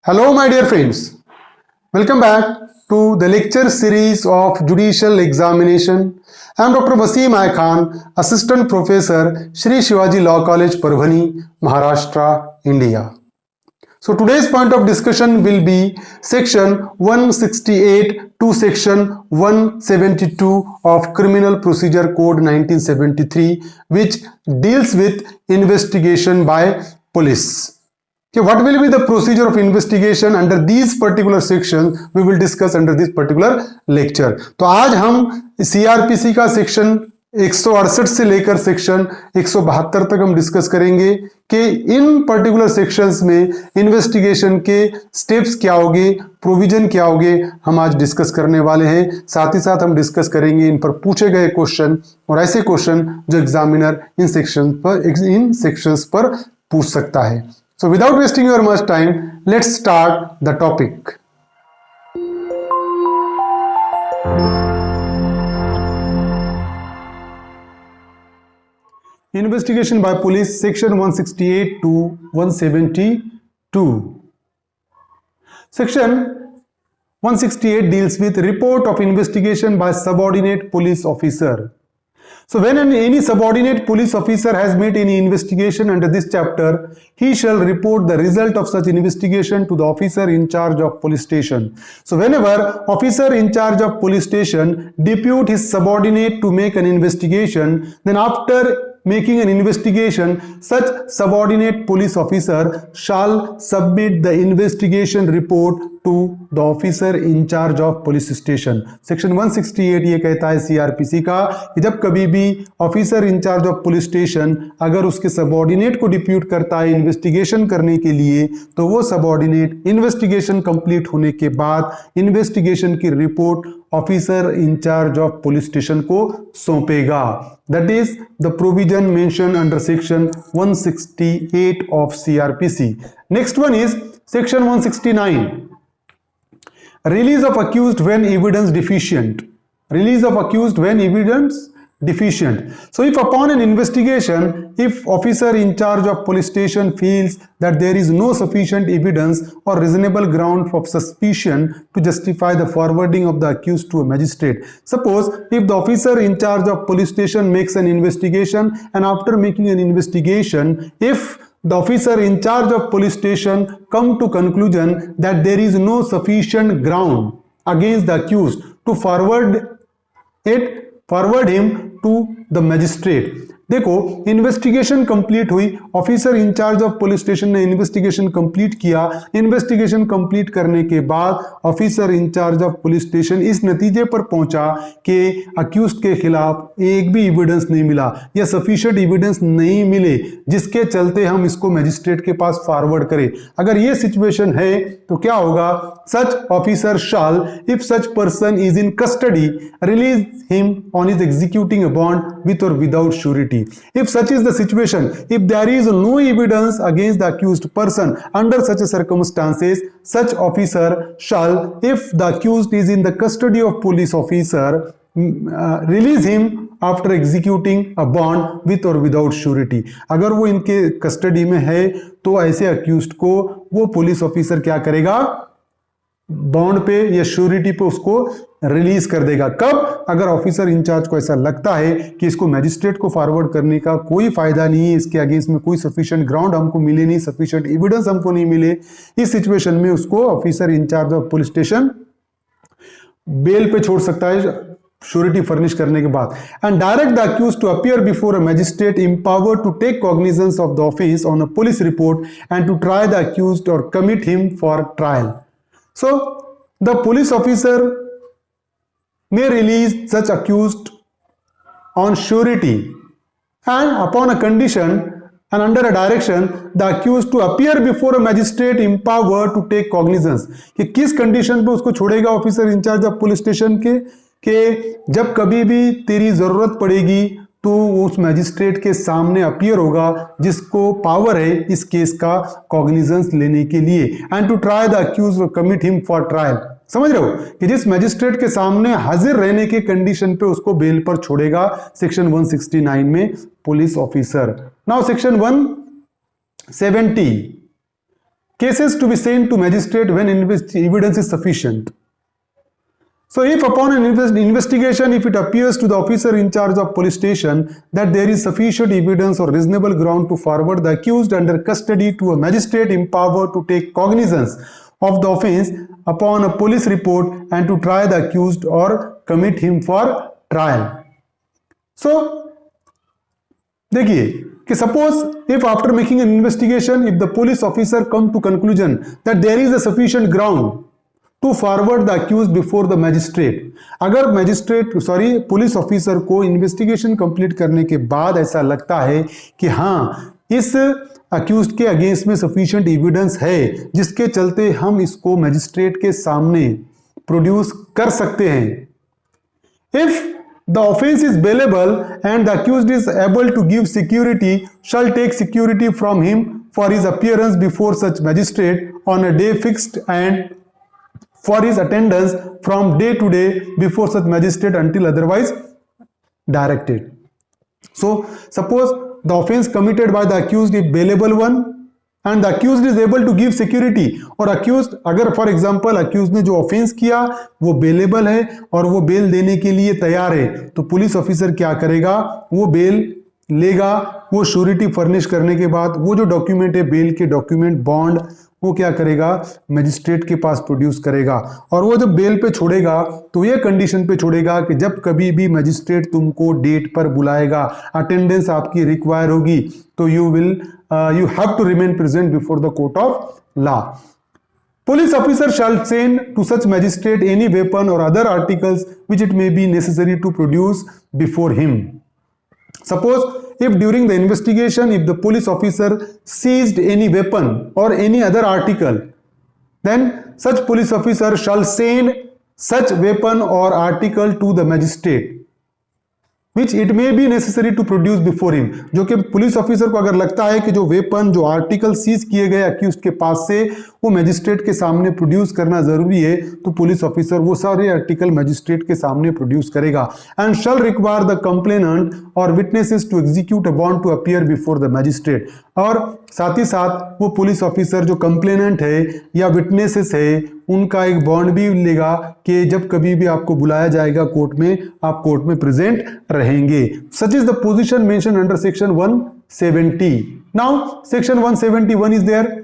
Hello, my dear friends. Welcome back to the lecture series of Judicial Examination. I am Dr. Wasim I Khan, Assistant Professor, Shri Shivaji Law College, Parbhani, Maharashtra, India. So today's point of discussion will be section 168 to section 172 of Criminal Procedure Code 1973, which deals with investigation by police. Okay, what will be the procedure of investigation under these particular sections we will discuss under this particular lecture. तो आज हम CRPC का section 168 से लेकर section 172 तक हम discuss करेंगे कि इन पर्टिकुलर सेक्शंस में इन्वेस्टिगेशन के स्टेप्स क्या होंगे, प्रोविजन क्या होंगे, हम आज डिस्कस करने वाले हैं। साथ ही साथ हम डिस्कस करेंगे इन पर पूछे गए क्वेश्चन और ऐसे क्वेश्चन जो एग्जामिनर इन सेक्शंस पर पूछ सकता है। So without wasting your much time, let's start the topic. Investigation by police, section 168 to 172. Section 168 deals with report of investigation by subordinate police officer. So when any subordinate police officer has made any investigation under this chapter, he shall report the result of such investigation to the officer in charge of police station. So whenever officer in charge of police station depute his subordinate to make an investigation, then after making an investigation, such subordinate police officer shall submit the investigation report to the officer in charge of police station. Section 168 ये कहता है CRPC का कि जब कभी भी officer in charge of police station अगर उसके सबऑर्डिनेट को डिप्यूट करता है इन्वेस्टिगेशन करने के लिए, तो वो सबऑर्डिनेट इन्वेस्टिगेशन कंप्लीट होने के बाद इन्वेस्टिगेशन की report officer in charge of police station को सौंपेगा. That is the provision mentioned under section 168 of CRPC. Next one is section 169. Release of accused when evidence deficient. Release of accused when evidence deficient. So if upon an investigation, if officer in charge of police station feels that there is no sufficient evidence or reasonable ground of suspicion to justify the forwarding of the accused to a magistrate. Suppose if the officer in charge of police station makes an investigation, and after making an investigation, if the officer in charge of police station come to conclusion that there is no sufficient ground against the accused to forward him to the magistrate. देखो investigation complete हुई, officer in charge of police station ने investigation complete किया. Investigation complete करने के बाद officer in charge of police station इस नतीजे पर पहुंचा कि अक्यूज्ड के खिलाफ एक भी एविडेंस नहीं मिला या सफिशिएंट एविडेंस नहीं मिले जिसके चलते हम इसको मैजिस्ट्रेट के पास फॉरवर्ड करें. अगर ये सिचुएशन है तो क्या होगा? Such officer shall, if such person is in custody, release him on his executing a bond with और without surety. If such is the situation, if there is no evidence against the accused person, under such circumstances, such officer shall, if the accused is in the custody of police officer, release him after executing a bond with or without surety. अगर वो इनके custody में है तो ऐसे accused को वो police officer क्या करेगा? बॉन्ड पे या श्योरिटी पे उसको रिलीज कर देगा. कब? अगर ऑफिसर इंचार्ज को ऐसा लगता है कि इसको मैजिस्ट्रेट को फॉरवर्ड करने का कोई फायदा नहीं है, इसके अगेंस्ट में कोई सफिशिएंट ग्राउंड हमको मिले नहीं, सफिशिएंट एविडेंस हमको नहीं मिले, इस सिचुएशन में उसको officer in charge of police station bail पे छोड़ सकता है श्योरिटी फर्निश करने के बाद. And direct the accused to appear before a magistrate empowered to take cognizance of the offence on a police report and to try the accused और commit him for trial. So the police officer may release such accused on surety and upon a condition and under a direction the accused to appear before a magistrate empowered to take cognizance. कि किस condition पे उसको छोड़ेगा officer in charge of police station के जब कभी भी तेरी जरूरत पड़ेगी तो उस मैजिस्ट्रेट के सामने अपीयर होगा जिसको पावर है इस केस का कॉग्निजेंस लेने के लिए. And to try the accused और कमिट हिम फॉर ट्रायल. समझ रहे हो कि जिस मैजिस्ट्रेट के सामने हाजिर रहने के कंडीशन पे उसको बेल पर छोड़ेगा सेक्शन 169 में police officer. Now section 170 cases to be sent to magistrate when evidence is sufficient. So if upon an investigation, if it appears to the officer in charge of police station that there is sufficient evidence or reasonable ground to forward the accused under custody to a magistrate empowered to take cognizance of the offence upon a police report and to try the accused or commit him for trial. So देखिए कि suppose if after making an investigation, if the police officer come to conclusion that there is a sufficient ground to forward the accused before the magistrate, अगर police officer को investigation complete करने के बाद ऐसा लगता है कि हाँ इस अक्यूज्ड के अगेंस्ट में सफिशिएंट एविडेंस है जिसके चलते हम इसको मैजिस्ट्रेट के सामने प्रोड्यूस कर सकते हैं, if the offense is bailable and the accused is able to give security, shall take security from him for his appearance before such magistrate on a day fixed and for his attendance from day to day before such magistrate until otherwise directed. So suppose the offense committed by the accused is bailable one and the accused is able to give security, और accused अगर for example accused ने जो offence किया वो bailable है और वो bell देने के लिए तैयार है, तो पुलिस ऑफिसर क्या करेगा, वो बेल लेगा, वो श्योरिटी फर्निश करने के बाद वो जो डॉक्यूमेंट है बेल के डॉक्यूमेंट बॉन्ड वो क्या करेगा मजिस्ट्रेट के पास प्रोड्यूस करेगा, और वो जब बेल पे छोड़ेगा तो ये कंडीशन पे छोड़ेगा कि जब कभी भी मजिस्ट्रेट तुमको डेट पर बुलाएगा, अटेंडेंस आपकी रिक्वायर होगी, तो you have to remain present before the court of law. Police officer shall send to such magistrate any weapon or other articles which it may be necessary to produce before him. Suppose if during the investigation, if the police officer seized any weapon or any other article, then such police officer shall send such weapon or article to the magistrate which it may be necessary to produce before him. जो कि police officer को अगर लगता है कि जो weapon जो article seize किए गए अक्यूज्ड के पास से वो मैजिस्ट्रेट के सामने प्रोड्यूस करना जरूरी है, तो पुलिस ऑफिसर वो सारे आर्टिकल मैजिस्ट्रेट के सामने प्रोड्यूस करेगा. And shall require the complainant और witnesses to execute a bond to appear before the magistrate. और साथ ही साथ वो पुलिस ऑफिसर जो कंप्लेनेंट है या विटनेसेस है उनका एक बॉन्ड भी लेगा कि जब कभी भी आपको बुलाया जाएगा कोर्ट में, आप कोर्ट में प्रेजेंट रहेंगे. Such is the position mention under section 170. Now section 171 is there.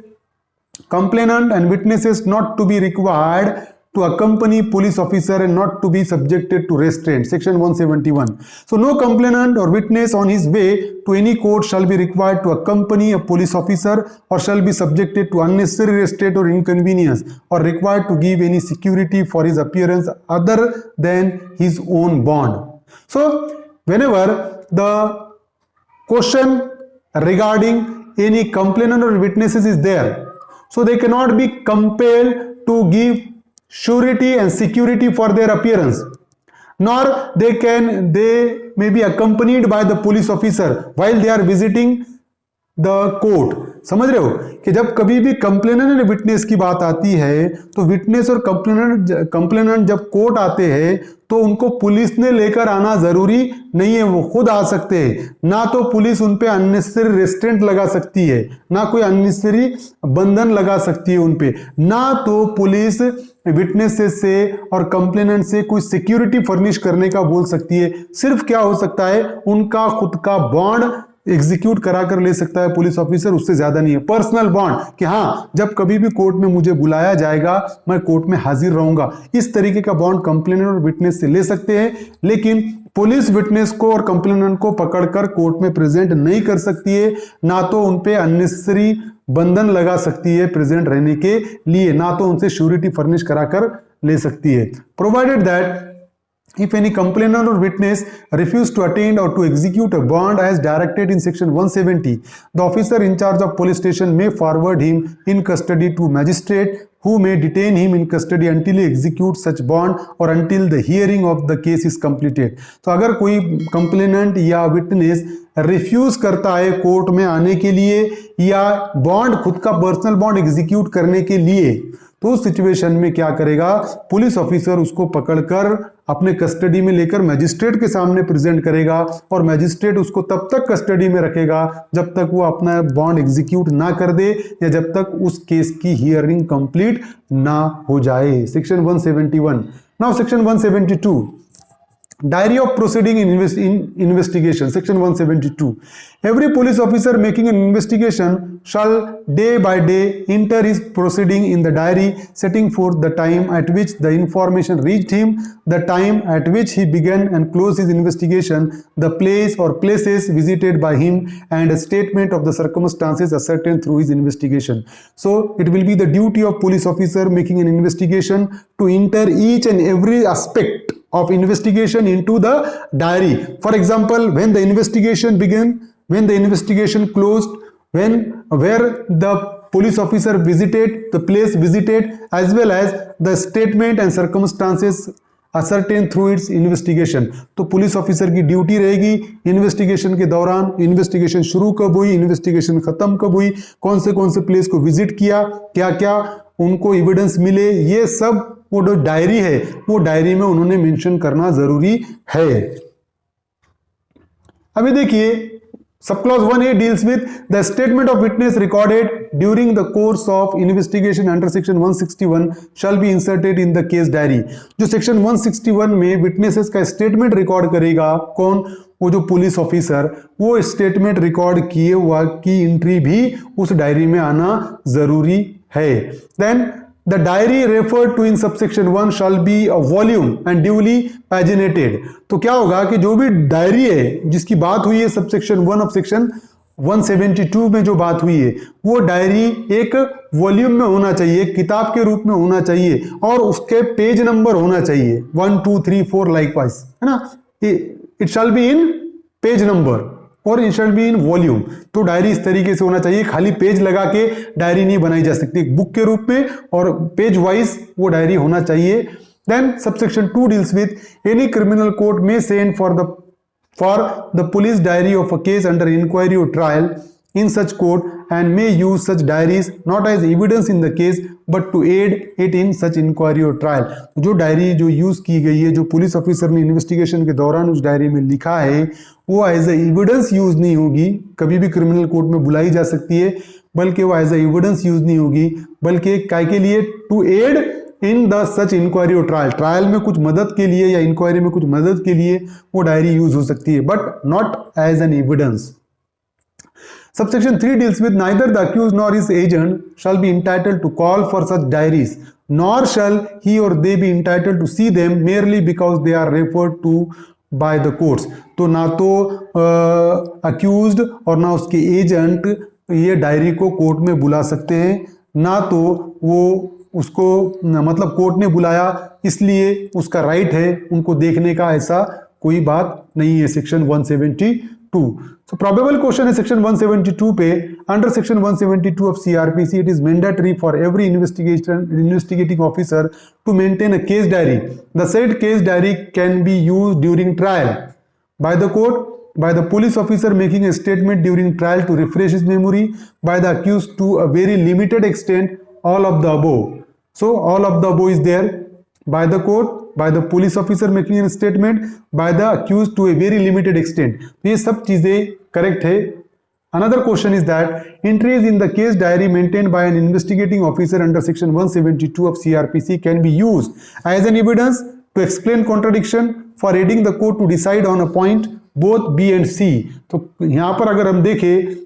Complainant and witnesses not to be required to accompany police officer and not to be subjected to restraint. Section 171. So no complainant or witness on his way to any court shall be required to accompany a police officer or shall be subjected to unnecessary restraint or inconvenience or required to give any security for his appearance other than his own bond. So whenever the question regarding any complainant or witnesses is there, so they cannot be compelled to give surety and security for their appearance, nor they may be accompanied by the police officer while they are visiting the court. समझ रहे हो कि जब कभी भी complainant and witness की बात आती है तो विटनेस और कंप्लेनेंट जब कोर्ट आते हैं तो उनको पुलिस ने लेकर आना जरूरी नहीं है, वो खुद आ सकते हैं. ना तो पुलिस उन पे अननेसेसरी रेस्ट्रेंट लगा सकती है, ना कोई अननेसेसरी बंधन लगा सकती है उन पे, ना तो पुलिस विटनेसेस से और कंप्लेनेंट से कोई सिक्योरिटी फर्निश करने का बोल सकती है. सिर्फ क्या हो सकता है, उनका खुद का बॉन्ड एग्जीक्यूट करा कर ले सकता है पुलिस ऑफिसर, उससे ज्यादा नहीं है. पर्सनल बॉन्ड कि हाँ जब कभी भी कोर्ट में मुझे बुलाया जाएगा मैं कोर्ट में हाजिर रहूंगा, इस तरीके का बॉन्ड कंप्लेनेंट और विटनेस से ले सकते हैं. लेकिन पुलिस विटनेस को और कंप्लेनेंट को पकड़कर कोर्ट में प्रेजेंट नहीं कर सकती है, ना तो उन पे अननेसेसरी बंधन लगा सकती है प्रेजेंट रहने के लिए, ना तो उनसे श्योरिटी फर्निश कराकर ले सकती है. Provided that if any complainant or witness refuse to attend or to execute a bond as directed in section 170, the officer in charge of police station may forward him in custody to magistrate who may detain him in custody until he executes such bond or until the hearing of the case is completed. तो अगर कोई complainant या witness refuse करता है court में आने के लिए या बॉन्ड खुद का पर्सनल बॉन्ड एग्जीक्यूट करने के लिए, तो उस सिचुएशन में क्या करेगा, पुलिस ऑफिसर उसको पकड़कर अपने कस्टडी में लेकर मैजिस्ट्रेट के सामने प्रेजेंट करेगा और मैजिस्ट्रेट उसको तब तक कस्टडी में रखेगा जब तक वो अपना बॉन्ड एग्जीक्यूट ना कर दे या जब तक उस केस की हियरिंग कंप्लीट ना हो जाए। Section 171। Now section 172, Diary of proceeding in investigation. Section 172. Every police officer making an investigation shall day by day enter his proceeding in the diary, setting forth the time at which the information reached him, the time at which he began and closed his investigation, the place or places visited by him, and a statement of the circumstances ascertained through his investigation. So it will be the duty of police officer making an investigation to enter each and every aspect of investigation into the diary. For example, when the investigation began, when the investigation closed, where the police officer visited, the place visited, as well as the statement and circumstances ascertained through its investigation. तो police officer की duty रहेगी investigation के दौरान, investigation शुरू कब हुई, investigation खत्म कब हुई, कौन से प्लेस को विजिट किया, क्या क्या उनको एविडेंस मिले, ये सब वो जो डायरी है वो डायरी में उन्होंने मेंशन करना जरूरी है। अभी देखिए sub clause 1A deals with the statement of witness recorded during the course of investigation under section 161 shall be inserted in the case diary. जो सेक्शन 161 में विटनेसेस का स्टेटमेंट रिकॉर्ड करेगा कौन, वो जो पुलिस ऑफिसर, वो स्टेटमेंट रिकॉर्ड किए हुआ की एंट्री भी उस डायरी में आना जरूरी है। Then The diary referred to in subsection 1 shall be a volume and duly paginated। तो क्या होगा कि जो भी डायरी है जिसकी बात हुई है सबसेक्शन 1 ऑफ सेक्शन 172 में जो बात हुई है वो डायरी एक वॉल्यूम में होना चाहिए, किताब के रूप में होना चाहिए और उसके पेज नंबर होना चाहिए 1 2 3 4 लाइकवाइज, है ना। It shall be in page number और it shall be in volume. तो डायरी इस तरीके से होना चाहिए, खाली पेज लगा के डायरी नहीं बनाई जा सकती, बुक के रूप में और पेज वाइज वो डायरी होना चाहिए। Then subsection 2 deals with any criminal court में send for the police diary of a case under inquiry और trial in such court and may use such diaries not as evidence in the case but to aid it in such inquiry or trial। जो diary जो use की गई है, जो police officer ने investigation के दौरान उस डायरी में लिखा है, वो एज ए एविडेंस यूज नहीं होगी, कभी भी क्रिमिनल कोर्ट में बुलाई जा सकती है, बल्कि वो एज ए एविडेंस यूज नहीं होगी, बल्कि काय के लिए, to aid in the such inquiry और ट्रायल, ट्रायल में कुछ मदद के लिए या इंक्वायरी में कुछ मदद के लिए वो डायरी यूज हो सकती है, but not as an evidence. Subsection 3 deals with neither the accused nor his agent shall be entitled to call for such diaries, nor shall he or they be entitled to see them merely because they are referred to by the courts। तो ना तो accused और ना उसके agent ये diary को court में बुला सकते हैं, ना तो वो उसको मतलब कोर्ट ने बुलाया इसलिए उसका राइट है उनको देखने का, ऐसा कोई बात नहीं है। सेक्शन 172। So probable question है सेक्शन 172 पे, under section 172 of CRPC it is mandatory for every investigating officer to maintain a case diary। The said case diary can be used during trial by the court, by the police officer making a statement during trial to refresh his memory, by the accused to a very limited extent, all of the above। So all of the above is there, by the court, by the police officer making a statement, by the accused to a very limited extent। तो ये सब चीजें correct है। Another question is that entries in the case diary maintained by an investigating officer under section 172 of CRPC can be used as an evidence to explain contradiction, for aiding the court to decide on a point both B and C। तो यहाँ पर अगर हम देखें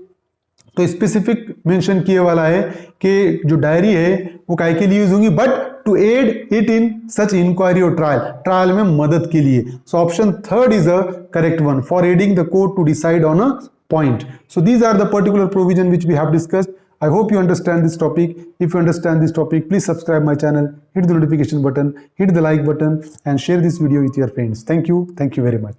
तो specific mention किए वाला है कि जो डायरी है वो काय के लिए यूज होंगी, but to aid it in such inquiry और ट्रायल, ट्रायल में मदद के लिए। So option 3 is a correct one, for aiding the court to decide on a point। So these are the particular provision which we have discussed। I hope you understand this topic। If you understand this topic, please subscribe my channel, hit the notification button, hit the like button and share this video with your friends। Thank you very much।